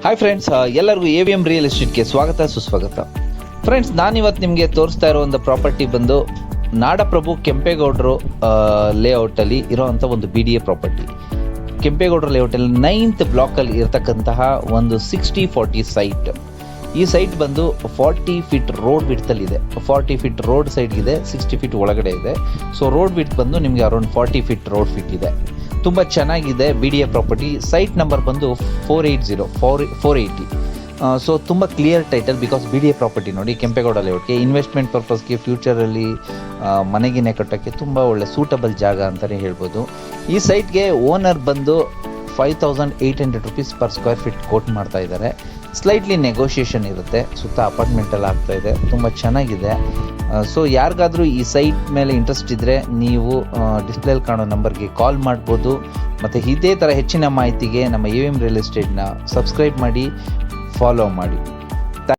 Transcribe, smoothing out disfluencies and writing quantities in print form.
Hi friends, ಎಲ್ಲರಿಗೂ AVM real ಎಸ್ಟೇಟ್ಗೆ ಸ್ವಾಗತ ಸುಸ್ವಾಗತ. ಫ್ರೆಂಡ್ಸ್, ನಾನಿವತ್ತು ನಿಮಗೆ ತೋರಿಸ್ತಾ ಇರೋ ಒಂದು ಪ್ರಾಪರ್ಟಿ ಬಂದು ನಾಡಪ್ರಭು ಕೆಂಪೇಗೌಡರು ಲೇಔಟಲ್ಲಿ ಇರೋವಂಥ ಒಂದು BDA ಪ್ರಾಪರ್ಟಿ. ಕೆಂಪೇಗೌಡರ ಲೇಔಟಲ್ಲಿ 9th ಬ್ಲಾಕಲ್ಲಿ ಇರತಕ್ಕಂತಹ ಒಂದು 60-40 ಸೈಟ್. ಈ ಸೈಟ್ ಬಂದು 40 ಫೀಟ್ ರೋಡ್ ವಿಡ್ತಲ್ಲಿದೆ. 40 ಫೀಟ್ ರೋಡ್ ಸೈಡ್ಗಿದೆ, 60 ಫೀಟ್ ಒಳಗಡೆ ಇದೆ. ಸೊ ರೋಡ್ ವಿಡ್ತ್ ಬಂದು ನಿಮಗೆ ಅರೌಂಡ್ 40 ಫೀಟ್ ರೋಡ್ ಫೀಟ್ ಇದೆ. ತುಂಬ ಚೆನ್ನಾಗಿದೆ BDA ಪ್ರಾಪರ್ಟಿ. ಸೈಟ್ ನಂಬರ್ ಬಂದು 480. ಸೊ ತುಂಬ clear title, because BDA property ನೋಡಿ, ಕೆಂಪೇಗೌಡ ಲೇಔಟ್ಗೆ ಇನ್ವೆಸ್ಟ್ಮೆಂಟ್ ಪರ್ಪಸ್ಗೆ ಫ್ಯೂಚರಲ್ಲಿ ಮನೆಗಿನೇ ಕಟ್ಟೋಕ್ಕೆ ತುಂಬ ಒಳ್ಳೆ ಸೂಟಬಲ್ ಜಾಗ ಅಂತಲೇ ಹೇಳ್ಬೋದು. ಈ ಸೈಟ್ಗೆ ಓನರ್ ಬಂದು 5800 rupees per square feet quote ಮಾಡ್ತಾ ಇದ್ದಾರೆ. ಸ್ಲೈಟ್ಲಿ ನೆಗೋಷಿಯೇಷನ್ ಇರುತ್ತೆ. ಸುತ್ತ ಅಪಾರ್ಟ್ಮೆಂಟೆಲ್ಲ ಆಗ್ತಾ ಇದೆ, ತುಂಬ ಚೆನ್ನಾಗಿದೆ. ಸೊ ಯಾರಿಗಾದರೂ ಈ ಸೈಟ್ ಮೇಲೆ ಇಂಟ್ರೆಸ್ಟ್ ಇದ್ದರೆ ನೀವು ಡಿಸ್ಪ್ಲೇಲಿ ಕಾಣೋ ನಂಬರ್ಗೆ ಕಾಲ್ ಮಾಡ್ಬೋದು. ಮತ್ತು ಇದೇ ಥರ ಹೆಚ್ಚಿನ ಮಾಹಿತಿಗೆ ನಮ್ಮ AVM ರಿಯಲ್ ಎಸ್ಟೇಟ್ನ ಸಬ್ಸ್ಕ್ರೈಬ್ ಮಾಡಿ, ಫಾಲೋ ಮಾಡಿ.